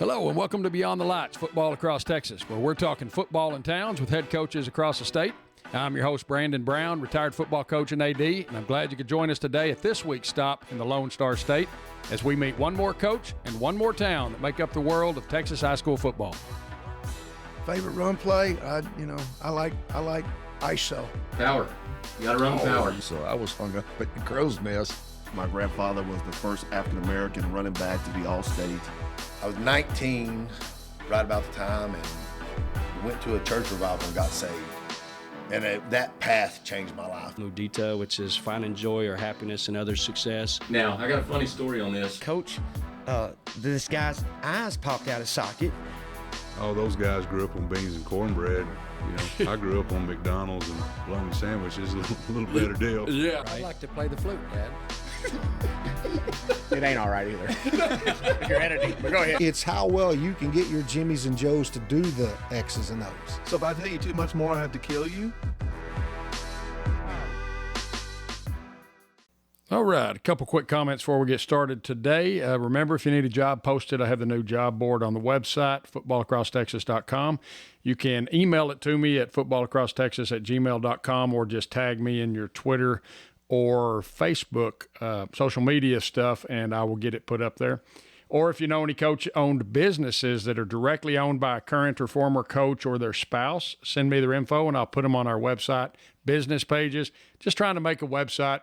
Hello and welcome to Beyond the Lights, Football Across Texas, where we're talking football in towns with head coaches across the state. I'm your host, Brandon Brown, retired football coach and AD, and I'm glad you could join us today at this week's stop in the Lone Star State as we meet one more coach and one more town that make up the world of Texas high school football. Favorite run play, I like ISO. Power. You got to run power. So I was hung up at the crow's nest. My grandfather was the first African-American running back to be All-State. I was 19 right about the time and went to a church revival and got saved. And that path changed my life. Mudita, which is finding joy or happiness in others' success. Now, I got a funny story on this. Coach, this guy's eyes popped out of socket. Oh, those guys grew up on beans and cornbread. You know, I grew up on McDonald's and bologna sandwiches, a little better deal. Yeah. Right. I'd like to play the flute, Dad. It ain't all right either. If you're editing, but go ahead. It's how well you can get your Jimmys and Joes to do the X's and O's. So if I tell you too much more, I have to kill you? All right, a couple quick comments before we get started today. Remember, if you need a job posted, I have the new job board on the website, footballacrosstexas.com. You can email it to me at footballacrosstexas@gmail.com or just tag me in your Twitter or Facebook social media stuff, and I will get it put up there. Or if you know any coach-owned businesses that are directly owned by a current or former coach or their spouse, send me their info, and I'll put them on our website, business pages. Just trying to make a website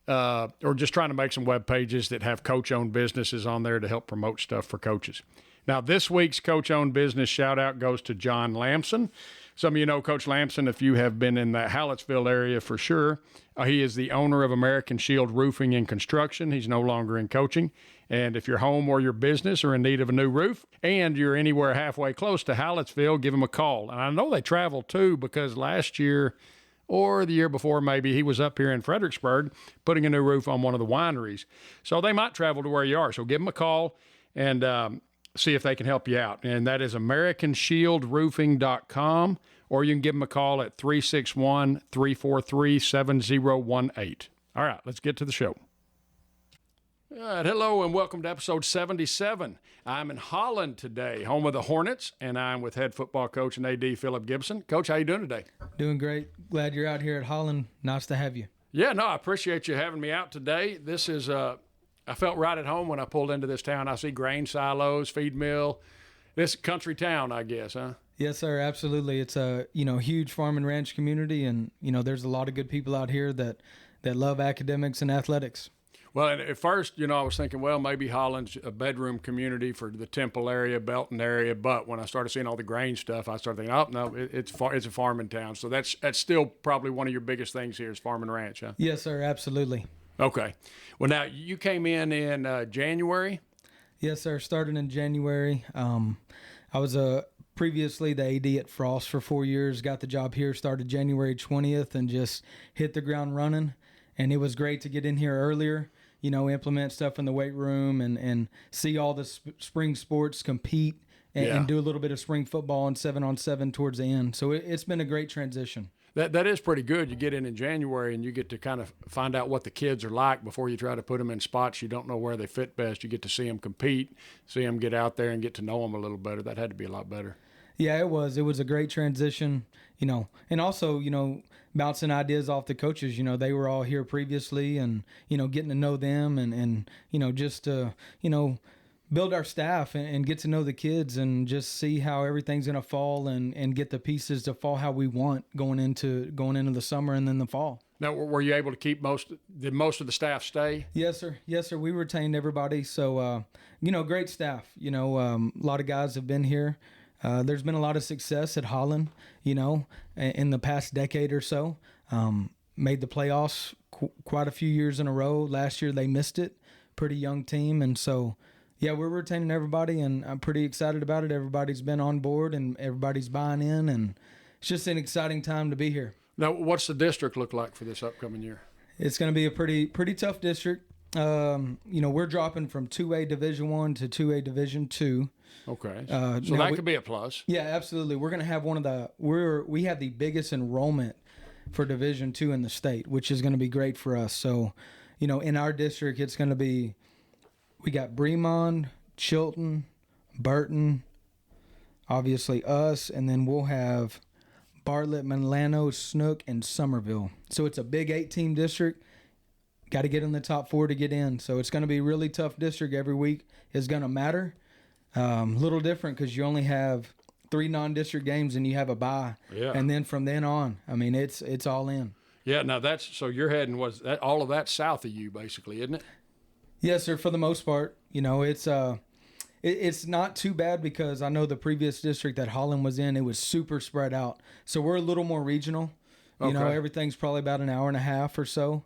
or just trying to make some web pages that have coach-owned businesses on there to help promote stuff for coaches. Now, this week's coach-owned business shout-out goes to John Lamson. Some of you know Coach Lamson if you have been in the Hallettsville area for sure. He is the owner of American Shield Roofing and Construction. He's no longer in coaching. And if your home or your business are in need of a new roof and you're anywhere halfway close to Hallettsville, give him a call. And I know they travel too because last year or the year before maybe he was up here in Fredericksburg putting a new roof on one of the wineries. So they might travel to where you are. So give them a call and see if they can help you out. And that is AmericanShieldRoofing.com, or you can give them a call at 361-343-7018. All right, let's get to the show. All right, hello and welcome to episode 77. I'm in Holland today, home of the Hornets, and I'm with head football coach and AD Phillip Gibson. Coach, how you doing today? Doing great. Glad you're out here at Holland. Nice to have you. Yeah, no, I appreciate you having me out today. This is I felt right at home when I pulled into this town. I see grain silos, feed mill. This country town, I guess, huh? Yes, sir. Absolutely. It's a huge farm and ranch community, and there's a lot of good people out here that love academics and athletics. Well, and at first, I was thinking, well, maybe Holland's a bedroom community for the Temple area, Belton area. But when I started seeing all the grain stuff, I started thinking, oh, no, it's a farming town. So that's still probably one of your biggest things here is farm and ranch, huh? Yes, sir. Absolutely. Okay. Well, now, you came in January? Yes, sir. Started in January. I was previously the AD at Frost for 4 years, got the job here, started January 20th, and just hit the ground running. And it was great to get in here earlier, implement stuff in the weight room and see all the spring sports compete and do a little bit of spring football and 7-on-7 towards the end. So it's been a great transition. That is pretty good. You get in January and you get to kind of find out what the kids are like before you try to put them in spots you don't know where they fit best. You get to see them compete, see them get out there and get to know them a little better. That had to be a lot better. Yeah, it was. It was a great transition, and also, bouncing ideas off the coaches. They were all here previously and, getting to know them and just build our staff and get to know the kids and just see how everything's going to fall and get the pieces to fall how we want going into the summer and then the fall. Now, were you able to keep did most of the staff stay? Yes, sir. Yes, sir. We retained everybody. So, great staff. A lot of guys have been here. There's been a lot of success at Holland, in the past decade or so. Made the playoffs quite a few years in a row. Last year they missed it. Pretty young team. And so, yeah, we're retaining everybody, and I'm pretty excited about it. Everybody's been on board, and everybody's buying in, and it's just an exciting time to be here. Now, what's the district look like for this upcoming year? It's going to be a pretty tough district. We're dropping from 2A Division I to 2A Division II. Okay. So that could be a plus. Yeah, absolutely. We're going to have we have the biggest enrollment for Division II in the state, which is going to be great for us. So, in our district, it's going to be, we got Bremond, Chilton, Burton, obviously us, and then we'll have Bartlett, Milano, Snook, and Somerville. So it's a big 8-team district. Got to get in the top 4 to get in. So it's going to be a really tough district. Every week is going to matter. Little different because you only have 3 non-district games and you have a bye. Yeah. And then from then on, I mean, it's all in. Yeah, now so you're heading, all of that south of you basically, isn't it? Yes, sir, for the most part. You know, it's not too bad because I know the previous district that Holland was in, it was super spread out. So we're a little more regional. You know, everything's probably about an hour and a half or so.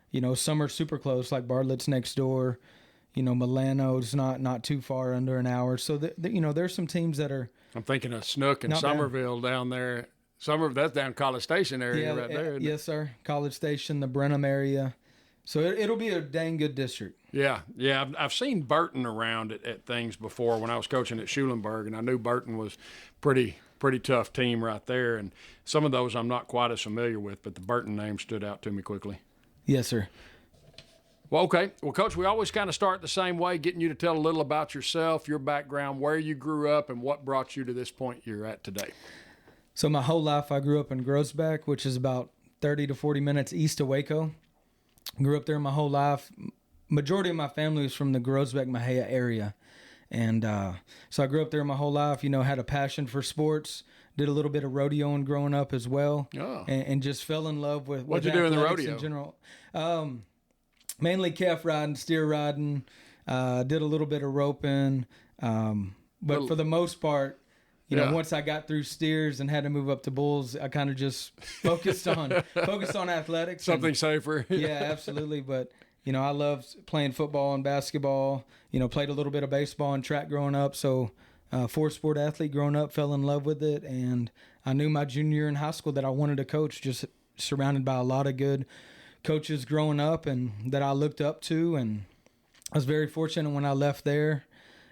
You know, some are super close, like Bartlett's next door. You know, Milano's not too far, under an hour. So, you know, there's some teams that are. I'm thinking of Snook and Somerville down there. That's down College Station area right there. Yes, sir. College Station, the Brenham area. So it'll be a dang good district. Yeah. I've seen Burton around at things before when I was coaching at Schulenburg, and I knew Burton was pretty tough team right there. And some of those I'm not quite as familiar with, but the Burton name stood out to me quickly. Yes, sir. Well, okay. Well, Coach, we always kind of start the same way, getting you to tell a little about yourself, your background, where you grew up, and what brought you to this point you're at today. So my whole life I grew up in Groesbeck, which is about 30 to 40 minutes east of Waco. Grew up there my whole life. Majority of my family was from the Groesbeck-Mahia area. And so I grew up there my whole life, you know, had a passion for sports, did a little bit of rodeoing growing up as well, and just fell in love with what'd you do in the rodeo in general. Mainly calf riding, steer riding, did a little bit of roping, but for the most part, you know, once I got through steers and had to move up to bulls, I kind of just focused on athletics. Something safer. Yeah, absolutely. But you know, I loved playing football and basketball. You know, played a little bit of baseball and track growing up. So, 4-sport athlete growing up, fell in love with it, and I knew my junior year in high school that I wanted to coach. Just surrounded by a lot of good coaches growing up, and that I looked up to, and I was very fortunate when I left there.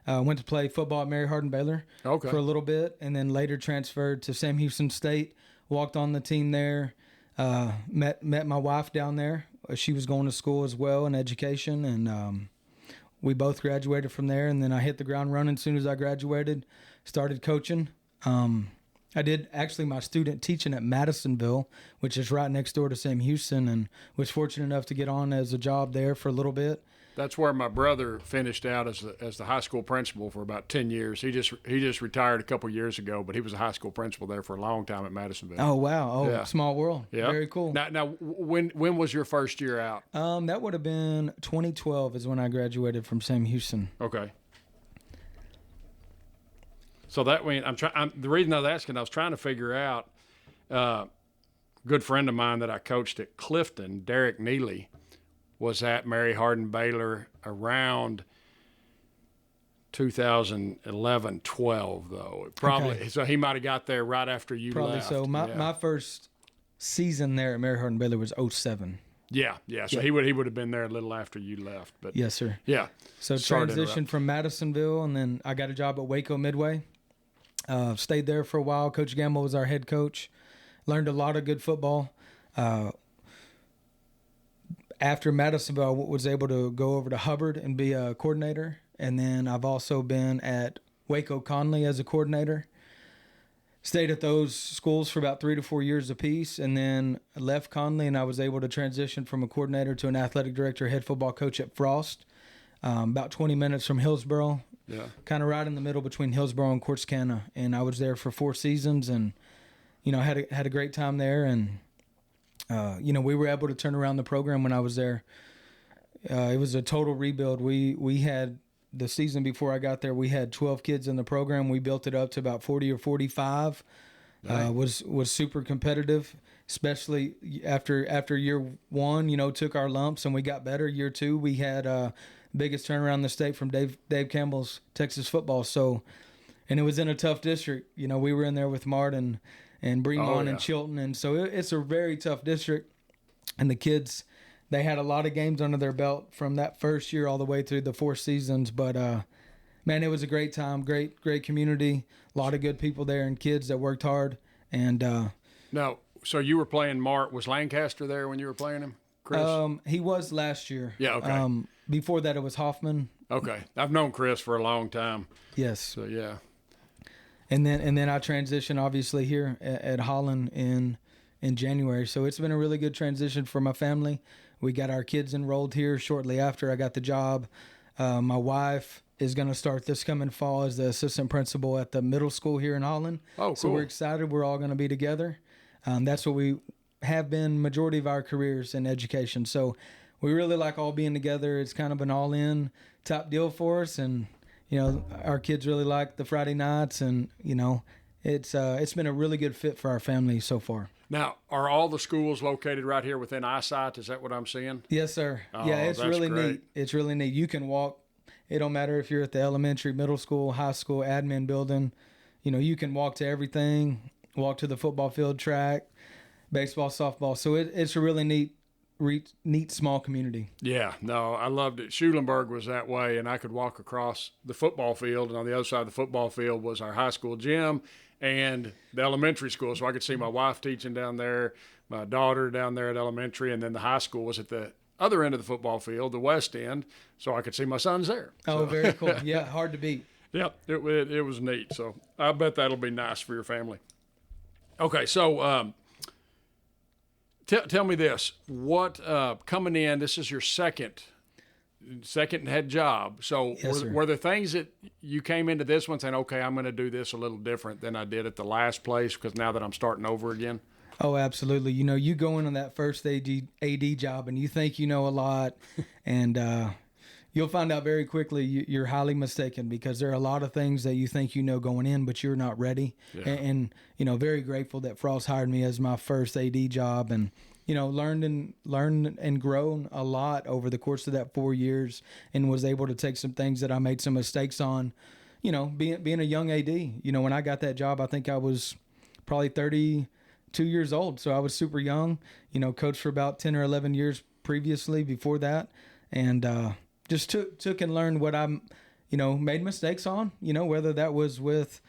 Went to play football at Mary Hardin Baylor for a little bit, and then later transferred to Sam Houston State. Walked on the team there. Met my wife down there. She was going to school as well in education, and we both graduated from there. And then I hit the ground running as soon as I graduated. Started coaching. I did actually my student teaching at Madisonville, which is right next door to Sam Houston, and was fortunate enough to get on as a job there for a little bit. That's where my brother finished out as the high school principal for about 10 years. He just retired a couple years ago, but he was a high school principal there for a long time at Madisonville. Oh, wow. Oh, yeah. Small world. Yeah. Very cool. Now, when was your first year out? That would have been 2012 is when I graduated from Sam Houston. Okay. So that means the reason I was asking, I was trying to figure out. Good friend of mine that I coached at Clifton, Derek Neely, was at Mary Hardin Baylor around 2011-12 though. So he might have got there right after you left. So my first season there at Mary Hardin Baylor was 2007. Yeah. So he would have been there a little after you left. But yes, sir. Yeah. So transitioned from Madisonville, and then I got a job at Waco Midway. Stayed there for a while. Coach Gamble was our head coach. Learned a lot of good football. After Madisonville, I was able to go over to Hubbard and be a coordinator. And then I've also been at Waco Conley as a coordinator. Stayed at those schools for about 3 to 4 years apiece, and then left Conley, and I was able to transition from a coordinator to an athletic director, head football coach at Frost, about 20 minutes from Hillsboro. Yeah. Kind of right in the middle between Hillsboro and Corsicana. And I was there for 4 seasons, and, you know, had a great time there. And, you know, we were able to turn around the program when I was there. It was a total rebuild. We had the season before I got there, we had 12 kids in the program. We built it up to about 40 or 45. Was super competitive, especially after year 1, you know, took our lumps and we got better. Year 2, we had biggest turnaround in the state from Dave Campbell's Texas football. So, and it was in a tough district. You know, we were in there with Martin and Bremont and Chilton. And so it's a very tough district. And the kids, they had a lot of games under their belt from that first year all the way through the 4 seasons. But, man, it was a great time, great community, a lot of good people there and kids that worked hard. And now, so you were playing was Lancaster there when you were playing him? Chris? He was last year. Yeah, okay. Before that, it was Hoffman. Okay. I've known Chris for a long time. Yes. So, yeah. And then I transitioned, obviously, here at Holland in January. So it's been a really good transition for my family. We got our kids enrolled here shortly after I got the job. My wife is going to start this coming fall as the assistant principal at the middle school here in Holland. Oh, cool. So we're excited. We're all going to be together. That's what we have been majority of our careers in education. So we really like all being together. It's kind of an all-in top deal for us. And, our kids really like the Friday nights. And, it's been a really good fit for our family so far. Now, are all the schools located right here within eyesight? Is that what I'm seeing? Yes, sir. Oh, yeah, it's that's really great. neat. It's really neat. You can walk. It don't matter if you're at the elementary, middle school, high school, admin building. You can walk to everything, walk to the football field, track, baseball, softball. So it's a really neat small community. Yeah, no, I loved it. Schulenburg was that way, and I could walk across the football field, and on the other side of the football field was our high school gym and the elementary school. So I could see my wife teaching down there, my daughter down there at elementary, and then the high school was at the other end of the football field, the west end, so I could see my sons there. Oh, very cool. Yeah, hard to beat. Yep, it was neat. So I bet that'll be nice for your family. Okay, so tell me this. What, coming in, this is your second head job. So Yes, sir. were there things that you came into this one saying, okay, I'm going to do this a little different than I did at the last place because now that I'm starting over again? Oh, absolutely. You go in on that first AD job and you think you know a lot, and you'll find out very quickly you're highly mistaken because there are a lot of things that you think you know going in, but you're not ready. Yeah. And very grateful that Frost hired me as my first AD job, and learned and grown a lot over the course of that 4 years, and was able to take some things that I made some mistakes on. Being a young AD. When I got that job, I think I was probably 32 years old, so I was super young. Coached for about 10 or 11 years previously before that, and just took and learned what I'm, made mistakes on. Whether that was with,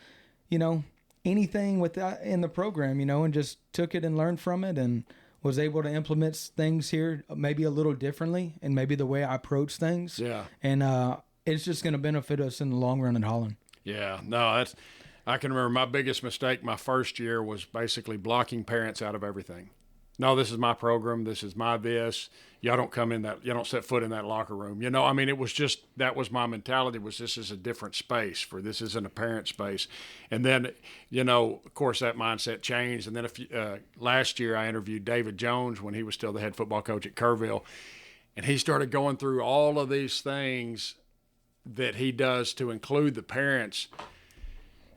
anything with that in the program, and just took it and learned from it, and was able to implement things here maybe a little differently, and maybe the way I approach things. Yeah. And it's just going to benefit us in the long run at Holland. Yeah, no, I can remember my biggest mistake my first year was basically blocking parents out of everything. No, this is my program. This is my this. Y'all don't come in that. You don't set foot in that locker room. It was just, that was my mentality, was this is a different space, for this isn't a parent space. And then, of course, that mindset changed. And then last year I interviewed David Jones when he was still the head football coach at Kerrville, and he started going through all of these things that he does to include the parents.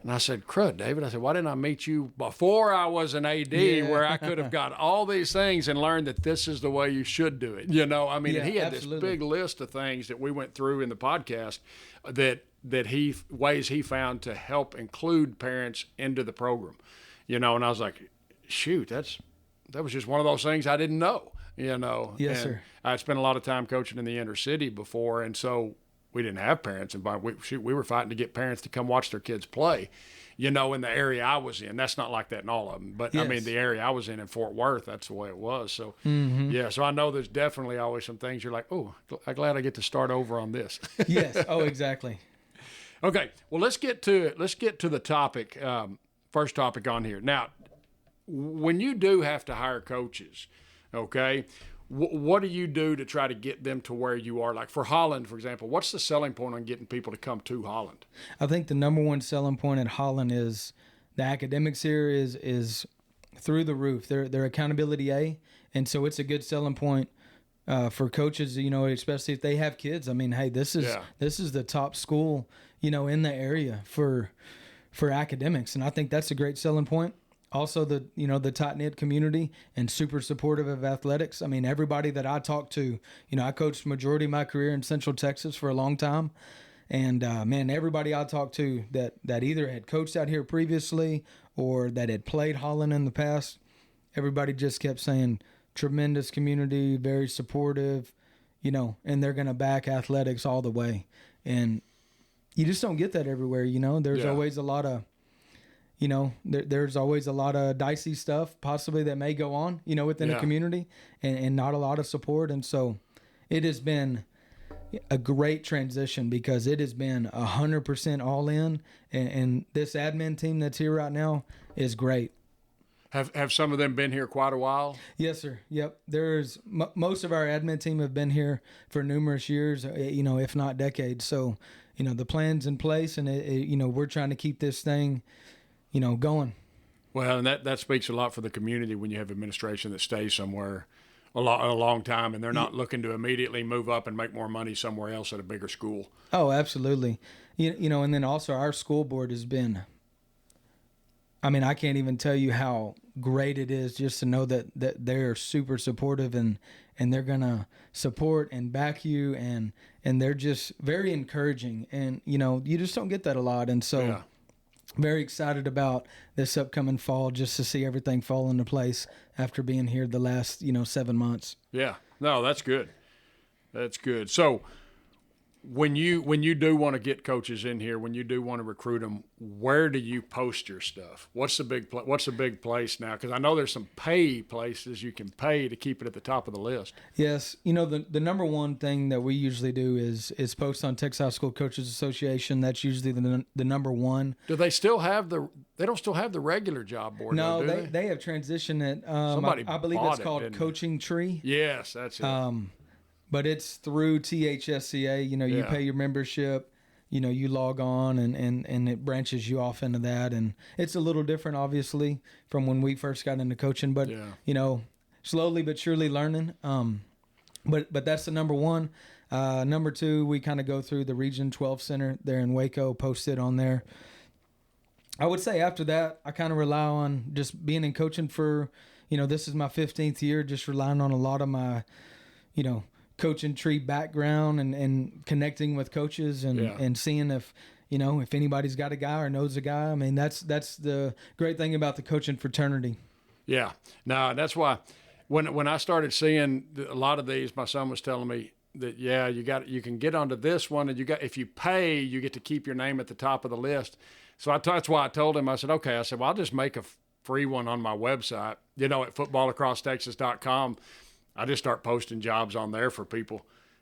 And I said, crud, David, why didn't I meet you before I was an AD, where I could have got all these things and learned that this is the way you should do it? Yeah, and he had absolutely. this big list of things that we went through in the podcast that ways he found to help include parents into the program, and I was like, shoot, that was just one of those things I didn't know, Yes, and sir. I'd spent a lot of time coaching in the inner city before, and so we didn't have parents invited. We were fighting to get parents to come watch their kids play, in the area I was in. That's not like that in all of them. But, Yes. I mean, the area I was in Fort Worth, that's the way it was. So, Mm-hmm. yeah, so I know there's definitely always some things you're like, oh, I'm glad I get to start over on this. Yes. Oh, exactly. Okay, well, let's get to the topic, first topic on here. Now, when you do have to hire coaches, okay, what do you do to try to get them to where you are? Like for Holland, for example, what's the selling point on getting people to come to Holland? I think the number one selling point at Holland is the academics here is through the roof. They're accountability A, and so it's a good selling point for coaches. Especially if they have kids. I mean, hey, this is the top school in the area for academics, and I think that's a great selling point. Also, the tight-knit community and super supportive of athletics. I mean, everybody that I talk to, I coached majority of my career in Central Texas for a long time. And, man, everybody I talked to that either had coached out here previously or that had played Holland in the past, everybody just kept saying tremendous community, very supportive, and they're going to back athletics all the way. And you just don't get that everywhere, There's always a lot of there's always a lot of dicey stuff possibly that may go on, within a community and not a lot of support. And so it has been a great transition because it has been 100% all in. And this admin team that's here right now is great. Have some of them been here quite a while? Yes, sir. Yep. There's most of our admin team have been here for numerous years, if not decades. So, the plan's in place and we're trying to keep this thing going. Well, and that speaks a lot for the community when you have administration that stays somewhere a long time and they're not looking to immediately move up and make more money somewhere else at a bigger school. Oh, absolutely. And then also our school board has been, I can't even tell you how great it is just to know that they're super supportive and they're going to support and back you and they're just very encouraging. And, you just don't get that a lot. And so very excited about this upcoming fall just to see everything fall into place after being here the last, 7 months. Yeah. No, that's good. That's good. So when you do want to get coaches in here, when you do want to recruit them, where do you post your stuff? What's the big place now? Because I know there's some pay places you can pay to keep it at the top of the list. Yes, the number one thing that we usually do is post on Texas High School Coaches Association. That's usually the number one. Do they still have They don't still have the regular job board? No, though, do they have transitioned it. I believe it's called Coaching Tree. Yes, that's it. But it's through THSCA. You pay your membership. You log on and it branches you off into that. And it's a little different, obviously, from when we first got into coaching. But, slowly but surely learning. But that's the number one. Number two, we kind of go through the Region 12 Center there in Waco, post it on there. I would say after that, I kind of rely on just being in coaching for, this is my 15th year, just relying on a lot of my, coaching tree background and connecting with coaches and seeing if anybody's got a guy or knows a guy. That's the great thing about the coaching fraternity. Yeah. No, that's why when I started seeing a lot of these, my son was telling me that, you can get onto this one and if you pay, you get to keep your name at the top of the list. So that's why I told him, I said, okay, well, I'll just make a free one on my website, at footballacrosstexas.com. I just start posting jobs on there for people,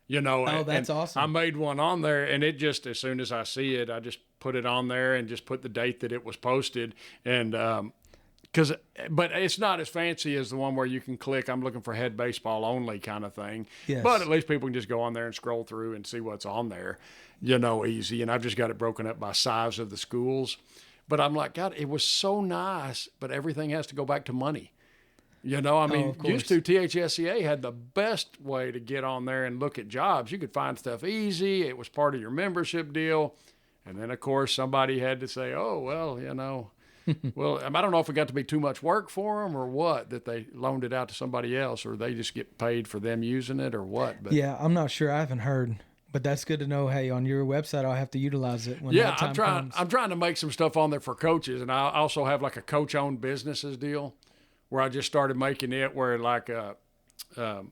Oh, that's awesome. I made one on there, and it just, as soon as I see it, I just put it on there and just put the date that it was posted. And but it's not as fancy as the one where you can click, I'm looking for head baseball only kind of thing. Yes. But at least people can just go on there and scroll through and see what's on there, easy. And I've just got it broken up by size of the schools. But I'm like, God, it was so nice, but everything has to go back to money. Used to THSCA had the best way to get on there and look at jobs. You could find stuff easy. It was part of your membership deal. And then, of course, somebody had to say, oh, well, well, I don't know if it got to be too much work for them or what, that they loaned it out to somebody else or they just get paid for them using it or what. But yeah, I'm not sure. I haven't heard. But that's good to know. Hey, on your website, I'll have to utilize it when that time comes. I'm trying to make some stuff on there for coaches. And I also have like a coach-owned businesses deal, where I just started making it where like John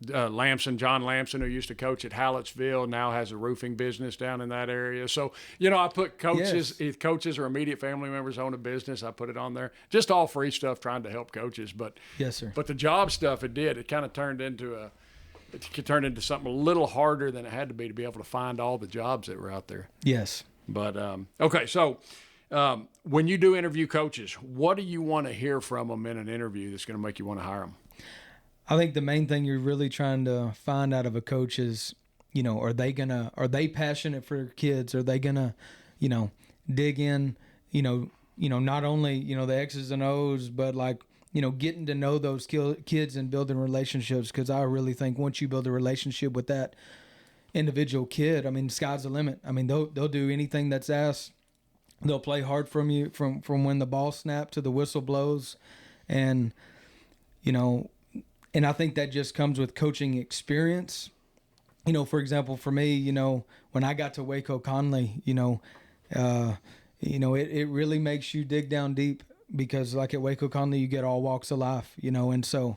Lamson, who used to coach at Hallettsville, now has a roofing business down in that area. So, I put coaches, if coaches or immediate family members own a business, I put it on there. Just all free stuff trying to help coaches. But yes, sir. But the job stuff, it kind of turned into something a little harder than it had to be able to find all the jobs that were out there. Yes. But, okay, so when you do interview coaches, what do you want to hear from them in an interview that's going to make you want to hire them? I think the main thing you're really trying to find out of a coach is, are they passionate for kids? Are they gonna, dig in, not only, the X's and O's, but like, getting to know those kids and building relationships. Cause I really think once you build a relationship with that individual kid, sky's the limit. They'll do anything that's asked. They'll play hard from you from when the ball snaps to the whistle blows. And, and I think that just comes with coaching experience. For example, for me, when I got to Waco Conley, it really makes you dig down deep because like at Waco Conley, you get all walks of life, and so,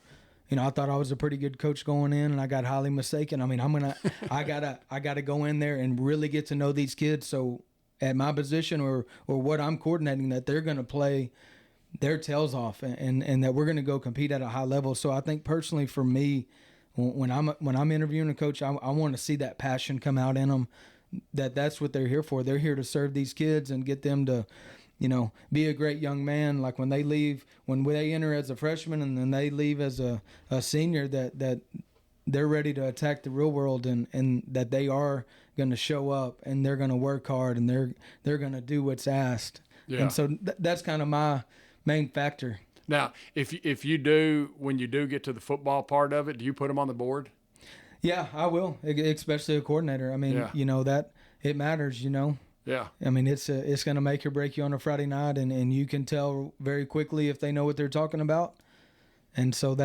I thought I was a pretty good coach going in and I got highly mistaken. I gotta go in there and really get to know these kids. So, at my position or what I'm coordinating, that they're going to play their tails off and that we're going to go compete at a high level. So I think personally for me, when I'm interviewing a coach, I want to see that passion come out in them, that's what they're here for. They're here to serve these kids and get them to, be a great young man. Like when they enter as a freshman and then they leave as a senior, that they're ready to attack the real world and that they are going to show up and they're going to work hard and they're going to do what's asked. Yeah. And so that's kind of my main factor. Now, if you do, when you do get to the football part of it, do you put them on the board? Yeah, I will, especially a coordinator. I mean, that it matters, Yeah. I mean, it's going to make or break you on a Friday night, and you can tell very quickly if they know what they're talking about. And so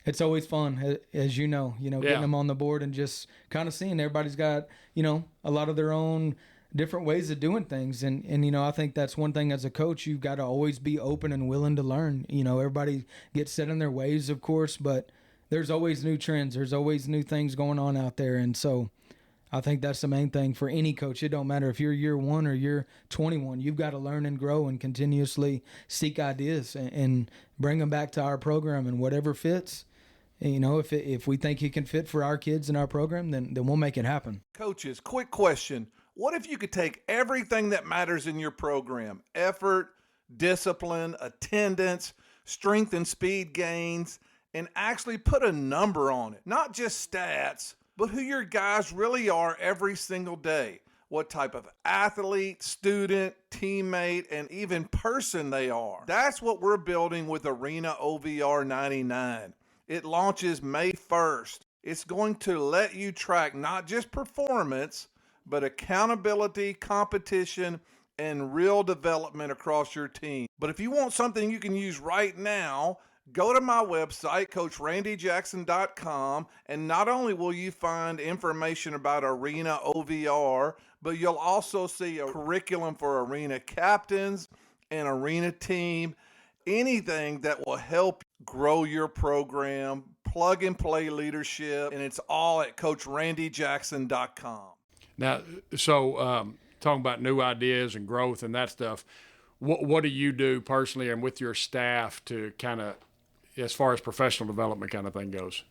it's always fun, as getting them on the board and just kind of seeing everybody's got, a lot of their own different ways of doing things. And I think that's one thing as a coach, you've got to always be open and willing to learn. Everybody gets set in their ways, of course, but there's always new trends. There's always new things going on out there. And so I think that's the main thing for any coach. It don't matter if you're year 1 or year 21. You've got to learn and grow and continuously seek ideas and bring them back to our program, and whatever fits. If we think it can fit for our kids in our program, then we'll make it happen. Coaches, quick question. What if you could take everything that matters in your program, effort, discipline, attendance, strength and speed gains, and actually put a number on it? Not just stats, but who your guys really are every single day. What type of athlete, student, teammate, and even person they are. That's what we're building with Arena OVR 99. It launches May 1st. It's going to let you track not just performance, but accountability, competition, and real development across your team. But if you want something you can use right now, go to my website, CoachRandyJackson.com, and not only will you find information about Arena OVR, but you'll also see a curriculum for Arena captains and Arena team, anything that will help grow your program, plug and play leadership, and it's all at CoachRandyJackson.com. Now, so talking about new ideas and growth and that stuff, what do you do personally and with your staff to kind of, as far as professional development kind of thing goes?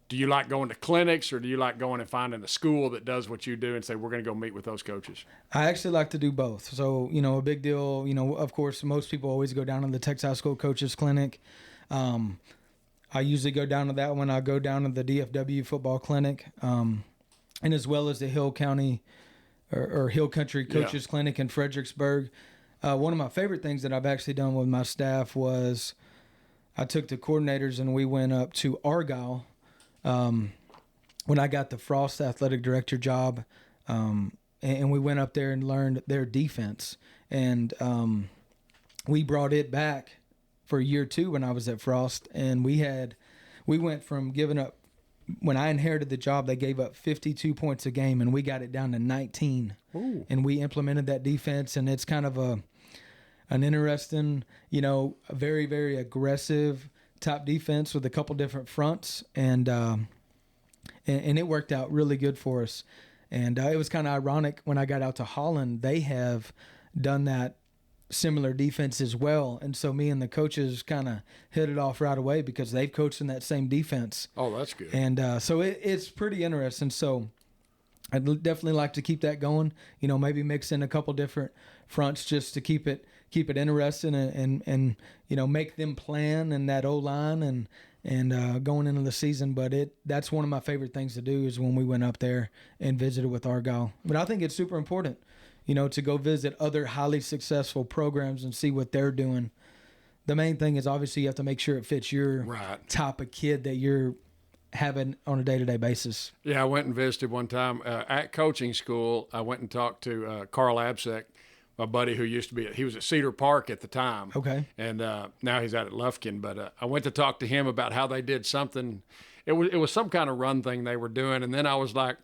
Do you like going to clinics, or do you like going and finding a school that does what you do and say, we're going to go meet with those coaches? I actually like to do both. So, a big deal, of course, most people always go down to the Texas High School Coaches Clinic. I usually go down to that when I go down to the DFW Football Clinic, and as well as the Hill County or Hill Country Coaches Clinic in Fredericksburg. One of my favorite things that I've actually done with my staff was I took the coordinators and we went up to Argyle when I got the Frost athletic director job, and we went up there and learned their defense. And we brought it back for year 2 when I was at Frost, and we went from giving up. When I inherited the job, they gave up 52 points a game, and we got it down to 19. Ooh. And we implemented that defense, and it's kind of an interesting, a very, very aggressive top defense with a couple different fronts, and it worked out really good for us. And it was kind of ironic when I got out to Holland, they have done that similar defense as well, and so me and the coaches kind of hit it off right away because they've coached in that same defense. Oh, that's good. And so it's pretty interesting. So I'd definitely like to keep that going. Maybe mix in a couple different fronts just to keep it interesting and make them plan in that O-line and going into the season. But that's one of my favorite things to do is when we went up there and visited with Argyle. But I think it's super important, to go visit other highly successful programs and see what they're doing. The main thing is obviously you have to make sure it fits your type of kid that you're having on a day-to-day basis. Yeah, I went and visited one time at coaching school. I went and talked to Carl Absek, my buddy who used to be he was at Cedar Park at the time. Okay. And now he's out at Lufkin. But I went to talk to him about how they did something. It was some kind of run thing they were doing. And then I was like,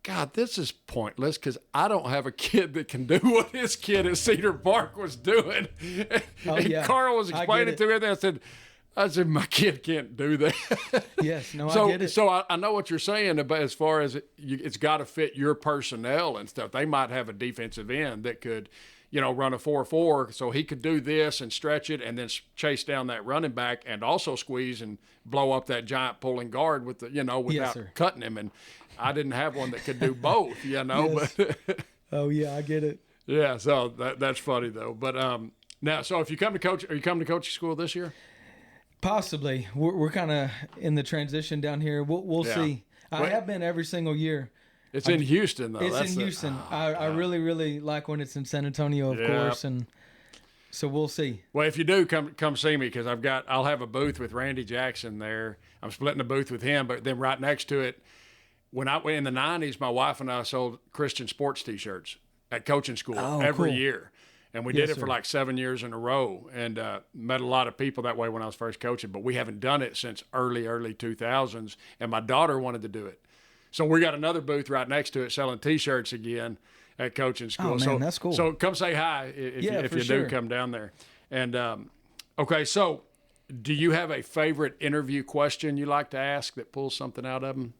God, this is pointless because I don't have a kid that can do what this kid at Cedar Park was doing. And Carl was explaining to me, and I said, I said, my kid can't do that. Yes, no, So, I get it. so I know what you're saying, but as far as it's got to fit your personnel and stuff. They might have a defensive end that could, run a 4-4, so he could do this and stretch it and then chase down that running back and also squeeze and blow up that giant pulling guard with without cutting him. And I didn't have one that could do both, Yes. But Oh yeah, I get it. yeah. So that's funny though. But now, so if you come to coach, are you coming to coaching school this year? Possibly. We're kind of in the transition down here. We'll see. I have been every single year. It's in Houston, though. It's in Houston. I really, really like when it's in San Antonio, of course, and so we'll see. Well, if you do, come see me because I'll have a booth with Randy Jackson there. I'm splitting a booth with him, but then right next to it, when I went in the '90s, my wife and I sold Christian sports T-shirts at coaching school every year. And we did it for like 7 years in a row and met a lot of people that way when I was first coaching. But we haven't done it since early 2000s. And my daughter wanted to do it. So we got another booth right next to it selling T-shirts again at coaching school. Oh, man, that's cool. So come say hi if you do come down there. And, okay, so do you have a favorite interview question you like to ask that pulls something out of them?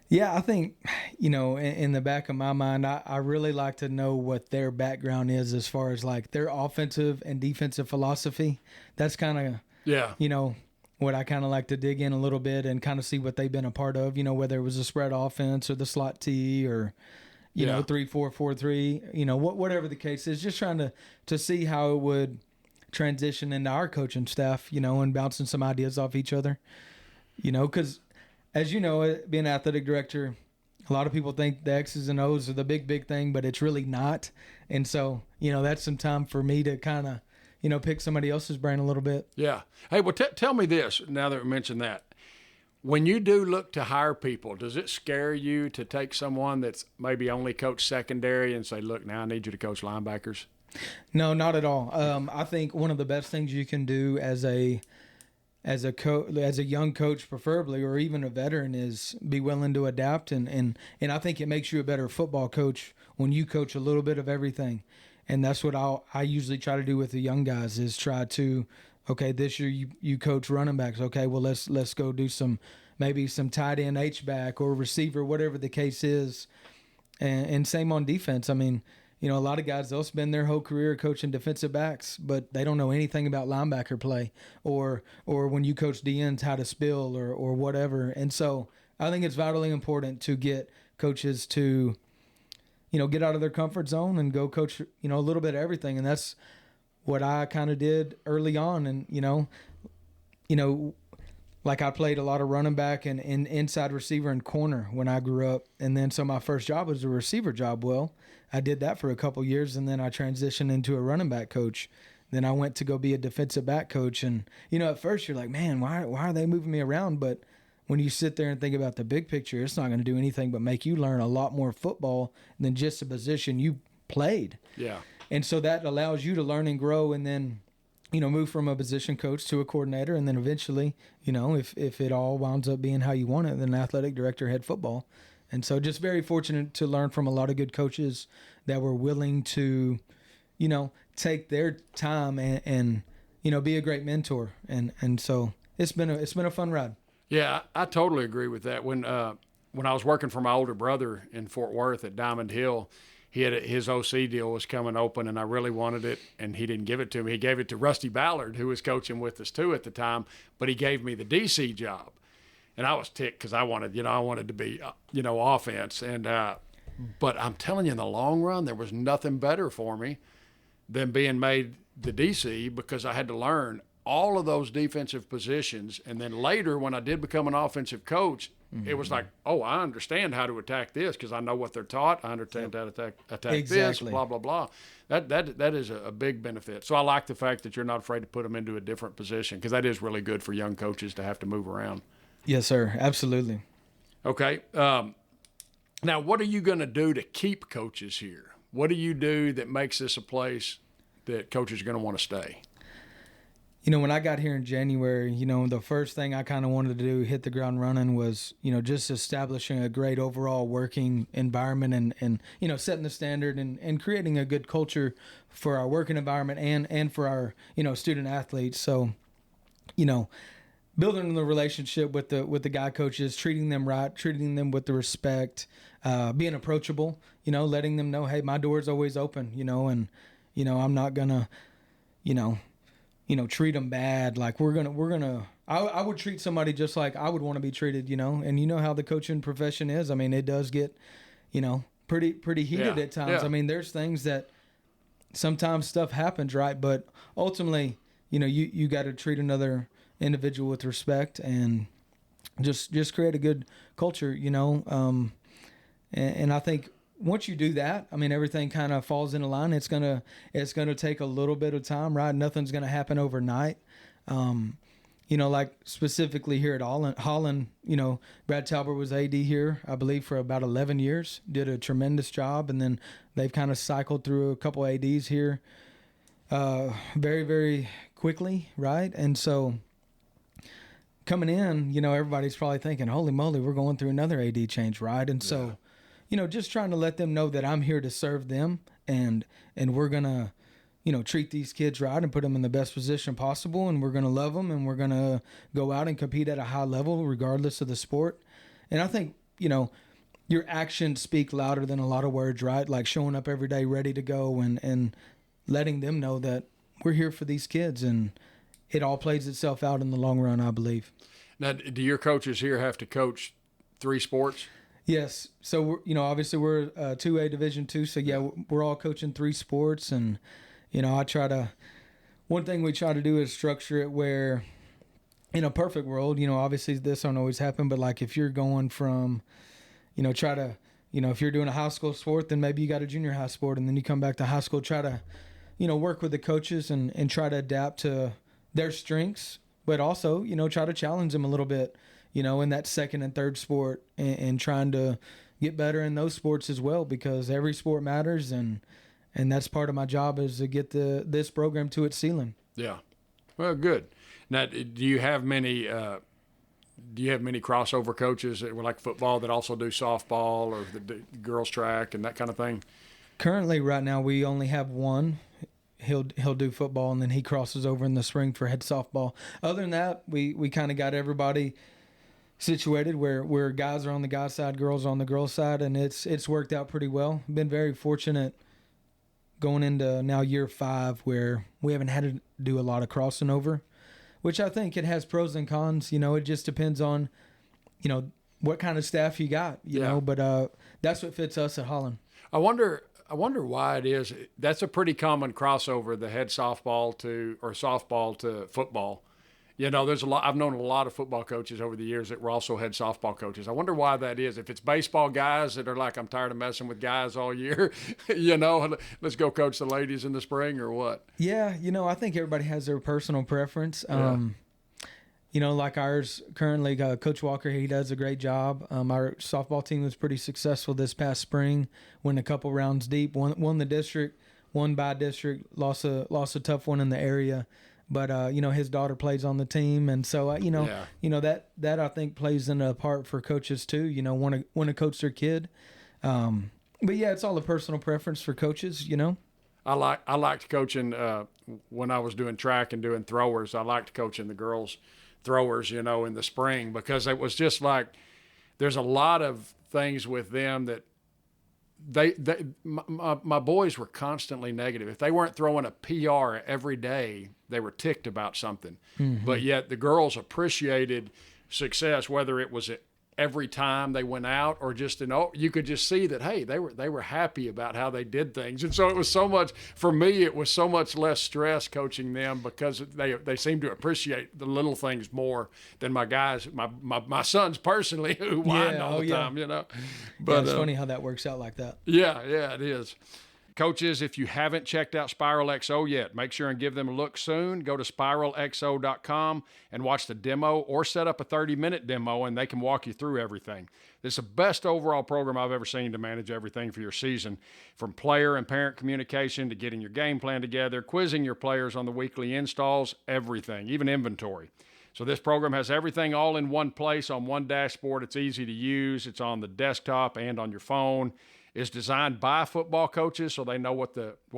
Yeah, I think, in the back of my mind, I really like to know what their background is as far as like their offensive and defensive philosophy. That's kind of, what I kind of like to dig in a little bit and kind of see what they've been a part of, whether it was a spread offense or the slot T or, 3-4-4-3, whatever the case is, just trying to see how it would transition into our coaching staff, and bouncing some ideas off each other, because as you know, being an athletic director, a lot of people think the X's and O's are the big thing, but it's really not. And so, that's some time for me to kind of, pick somebody else's brain a little bit. Yeah. Hey, well, tell me this, now that we mentioned that. When you do look to hire people, does it scare you to take someone that's maybe only coached secondary and say, look, now I need you to coach linebackers? No, not at all. I think one of the best things you can do as a young coach preferably, or even a veteran, is be willing to adapt. And I think it makes you a better football coach when you coach a little bit of everything. And that's what I usually try to do with the young guys is try to, okay, this year you coach running backs. Okay, well, let's go do maybe some tight end H-back or receiver, whatever the case is. And same on defense. I mean, a lot of guys, they'll spend their whole career coaching defensive backs, but they don't know anything about linebacker play or when you coach DNs, how to spill or whatever. And so I think it's vitally important to get coaches to, get out of their comfort zone and go coach, a little bit of everything. And that's what I kind of did early on. And, like I played a lot of running back and inside receiver and corner when I grew up. And then so my first job was a receiver job. Well, I did that for a couple years, and then I transitioned into a running back coach. Then I went to go be a defensive back coach. And, at first you're like, man, why are they moving me around? But when you sit there and think about the big picture, it's not going to do anything but make you learn a lot more football than just the position you played. Yeah. And so that allows you to learn and grow and then, move from a position coach to a coordinator. And then eventually, if it all winds up being how you want it, then athletic director, head football. And so just very fortunate to learn from a lot of good coaches that were willing to, take their time and be a great mentor. And so it's been a fun ride. Yeah, I totally agree with that. When I was working for my older brother in Fort Worth at Diamond Hill, his OC deal was coming open, and I really wanted it, and he didn't give it to me. He gave it to Rusty Ballard, who was coaching with us too at the time, but he gave me the DC job. And I was ticked because I wanted to be, offense. And but I'm telling you, in the long run, there was nothing better for me than being made the DC because I had to learn all of those defensive positions. And then later, when I did become an offensive coach, it was like, oh, I understand how to attack this because I know what they're taught. I understand how to attack this, blah, blah, blah. That is a big benefit. So I like the fact that you're not afraid to put them into a different position because that is really good for young coaches to have to move around. Yes, sir. Absolutely. Okay. Now, what are you going to do to keep coaches here? What do you do that makes this a place that coaches are going to want to stay? When I got here in January, the first thing I kind of wanted to do, hit the ground running, was, just establishing a great overall working environment and setting the standard and creating a good culture for our working environment and for our, student athletes. So, building the relationship with the guy coaches, treating them right, treating them with the respect, being approachable, letting them know, hey, my door's always open, and, I'm not gonna, treat them bad. Like I would treat somebody just like I would want to be treated, and you know how the coaching profession is. I mean, it does get, pretty heated at times. Yeah. I mean, there's things that sometimes stuff happens, right? But ultimately, you got to treat another individual with respect and just create a good culture, and I think once you do that, I mean, everything kind of falls into line. It's gonna take a little bit of time, right? Nothing's gonna happen overnight. Like specifically here at Holland, Brad Talbot was AD here, I believe, for about 11 years, did a tremendous job. And then they've kind of cycled through a couple ADs here very, very quickly, right? And so coming in, everybody's probably thinking, holy moly, we're going through another AD change, right? And so, just trying to let them know that I'm here to serve them and we're going to, treat these kids right and put them in the best position possible. And we're going to love them and we're going to go out and compete at a high level regardless of the sport. And I think, your actions speak louder than a lot of words, right? Like showing up every day ready to go and letting them know that we're here for these kids, and it all plays itself out in the long run, I believe. Now, do your coaches here have to coach 3 sports? Yes. So, obviously we're 2A Division II. So, yeah, we're all coaching 3 sports. And, one thing we try to do is structure it where in a perfect world, obviously this don't always happen, but like if you're going from, if you're doing a high school sport, then maybe you got a junior high sport, and then you come back to high school, try to, work with the coaches and try to adapt to their strengths, but also, try to challenge them a little bit, in that second and third sport and trying to get better in those sports as well, because every sport matters. And that's part of my job is to get this program to its ceiling. Yeah. Well, good. Now, do you have many crossover coaches that were like football that also do softball or the girls track and that kind of thing? Currently, right now, we only have one. He'll do football, and then he crosses over in the spring for head softball. Other than that, we kind of got everybody situated where guys are on the guys' side, girls are on the girls' side, and it's worked out pretty well. Been very fortunate going into now year 5 where we haven't had to do a lot of crossing over, which I think it has pros and cons. It just depends on, what kind of staff you got, you know, but that's what fits us at Holland. I wonder why it is. That's a pretty common crossover, the head softball to football. There's a lot. I've known a lot of football coaches over the years that were also head softball coaches. I wonder why that is. If it's baseball guys that are like, I'm tired of messing with guys all year, let's go coach the ladies in the spring, or what? Yeah, I think everybody has their personal preference. Like ours currently, Coach Walker, he does a great job. Our softball team was pretty successful this past spring, went a couple rounds deep, won the district, won by district, lost a tough one in the area. But, his daughter plays on the team. And so, that I think plays in a part for coaches too, want to coach their kid. But yeah, it's all a personal preference for coaches, I liked coaching when I was doing track and doing throwers. I liked coaching the girls throwers, in the spring, because it was just like, there's a lot of things with them that my boys were constantly negative. If they weren't throwing a PR every day, they were ticked about something. Mm-hmm. But yet the girls appreciated success, whether it was every time they went out or just you could just see that, hey, they were happy about how they did things. And so it was so much, for me, it was so much less stress coaching them, because they seemed to appreciate the little things more than my guys, my sons personally, who whined all the time, But it's funny how that works out like that. Yeah, it is. Coaches, if you haven't checked out Spiral XO yet, make sure and give them a look soon. Go to spiralxo.com and watch the demo, or set up a 30-minute demo and they can walk you through everything. This is the best overall program I've ever seen to manage everything for your season, from player and parent communication to getting your game plan together, quizzing your players on the weekly installs, everything, even inventory. So this program has everything all in one place on one dashboard. It's easy to use. It's on the desktop and on your phone. is designed by football coaches so they know what